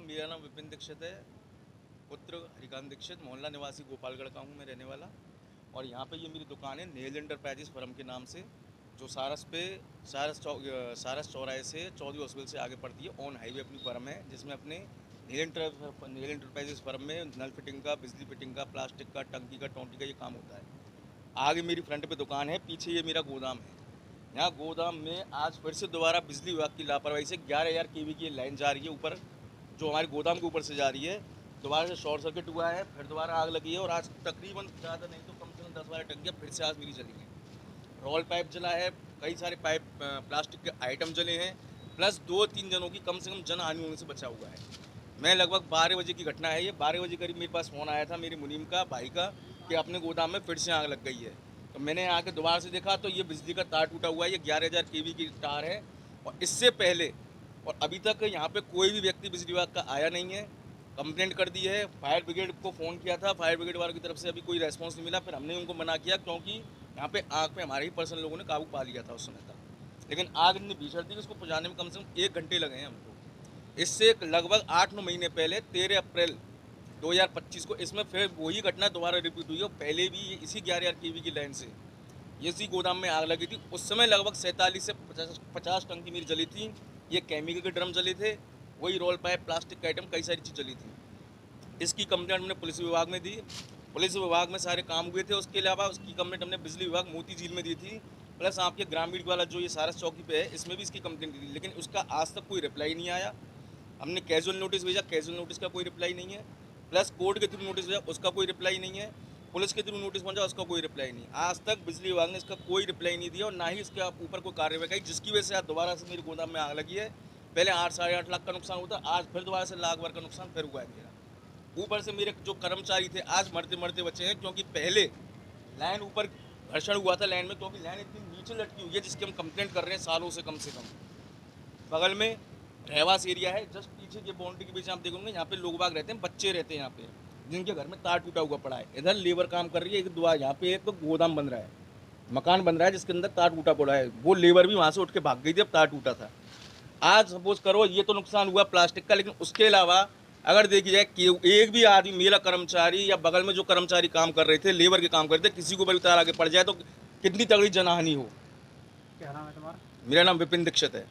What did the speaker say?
मेरा नाम विपिन दीक्षित है, पुत्र हरिकांत दीक्षित, मोहल्ला निवासी गोपालगढ़ का हूँ मैं रहने वाला। और यहाँ पे ये मेरी दुकान है नेल एंटरप्राइजेस फर्म के नाम से, जो सारस चौराहे से चौधरी हॉस्पिटल से आगे पड़ती है। ऑन हाईवे अपनी फर्म है, जिसमें अपने नेल एंटरप्राइजेस फर्म में नल फिटिंग का, बिजली फिटिंग का, प्लास्टिक का, टंकी का, टोंटी का ये काम होता है। आगे मेरी फ्रंट पे दुकान है, पीछे ये मेरा गोदाम है। यहाँ गोदाम में आज फिर से दोबारा बिजली विभाग की लापरवाही से 11,000 केवी की लाइन जा रही है ऊपर, जो हमारे गोदाम के ऊपर से जा रही है। दोबारा से शॉर्ट सर्किट हुआ है, फिर दोबारा आग लगी है। और आज तकरीबन ज़्यादा नहीं तो कम से कम 10-12 टंकियाँ फिर से आज मेरी जली हैं। रोल पाइप जला है, कई सारे पाइप प्लास्टिक के आइटम जले हैं, प्लस 2-3 जनों की कम से कम जन हानि होने से बचा हुआ है। मैं लगभग 12 बजे की घटना है ये। 12 बजे करीब मेरे पास फ़ोन आया था मेरी मुनीम का, भाई का, कि अपने गोदाम में फिर से आग लग गई है। तो मैंने आके दोबारा से देखा तो ये बिजली का तार टूटा हुआ है। ये 11,000 केवी की तार है। और इससे पहले और अभी तक यहाँ पे कोई भी व्यक्ति बिजली विभाग का आया नहीं है। कंप्लेंट कर दी है, फायर ब्रिगेड को फ़ोन किया था, फायर ब्रिगेड वालों की तरफ से अभी कोई रेस्पॉन्स नहीं मिला। फिर हमने उनको मना किया, क्योंकि यहाँ पे आग पे हमारे ही पर्सनल लोगों ने काबू पा लिया था उस समय तक। लेकिन आग इतनी भीषण थी कि उसको बुझाने में कम से कम 1 घंटे लगे हैं हमको। इससे लगभग 8-9 महीने पहले 13 अप्रैल 2025 को इसमें फिर वही घटना दोबारा रिपीट हुई है। पहले भी इसी 11,000 केवी की लाइन से इसी गोदाम में आग लगी थी। उस समय लगभग 47 से 50 टंकी मेरी जली थी। ये केमिकल के ड्रम जले थे, वही रोल पाइप, प्लास्टिक का आइटम, कई सारी चीज़ जली थी। इसकी कंप्लेंट हमने पुलिस विभाग में दी। पुलिस विभाग में सारे काम हुए थे। उसके अलावा उसकी कंप्लेंट हमने बिजली विभाग मोती झील में दी थी। प्लस आपके ग्रामीण वाला जो ये सारस चौकी पे है, इसमें भी इसकी कंप्लेंट दी थी, लेकिन उसका आज तक कोई रिप्लाई नहीं आया। हमने कैजुअल नोटिस भेजा, कैजुअल नोटिस का कोई रिप्लाई नहीं है। प्लस कोर्ट के थ्रू नोटिस भेजा, उसका कोई रिप्लाई नहीं है। पुलिस के थ्रू नोटिस पहुंचा, उसका कोई रिप्लाई नहीं। आज तक बिजली विभाग ने इसका कोई रिप्लाई नहीं दिया और ना ही इसके ऊपर कोई कार्रवाई की, जिसकी वजह से आज दोबारा से मेरे गोदाम में आग लगी है। पहले 8-8.5 लाख का नुकसान होता, आज फिर दोबारा से लाख भर का नुकसान फिर हुआ है मेरा। ऊपर से मेरे जो कर्मचारी थे आज मरते मरते बचे हैं, क्योंकि पहले लाइन ऊपर घर्षण हुआ था लाइन में, क्योंकि लाइन इतनी नीचे लटकी हुई है जिसकी हम कंप्लेंट कर रहे हैं सालों से कम। बगल में रहवास एरिया है, जस्ट पीछे के बाउंड्री के बीच आप देखोगे यहाँ पे लोग बाग रहते हैं, बच्चे रहते हैं यहाँ पे, जिनके घर में तार टूटा हुआ पड़ा है। इधर लेबर काम कर रही है, एक दुआ यहाँ पे एक गोदाम बन रहा है, मकान बन रहा है जिसके अंदर तार टूटा पड़ा है। वो लेबर भी वहाँ से उठ के भाग गई थी, अब तार टूटा था। आज सपोज करो ये तो नुकसान हुआ प्लास्टिक का, लेकिन उसके अलावा अगर देखी जाए कि एक भी आदमी, मेरा कर्मचारी या बगल में जो कर्मचारी काम कर रहे थे, लेबर के काम कर रहे थे, किसी को भी तार आगे पड़ जाए तो कितनी तगड़ी जनहानि हो। क्या नाम है तुम्हारा? मेरा नाम विपिन दीक्षित है।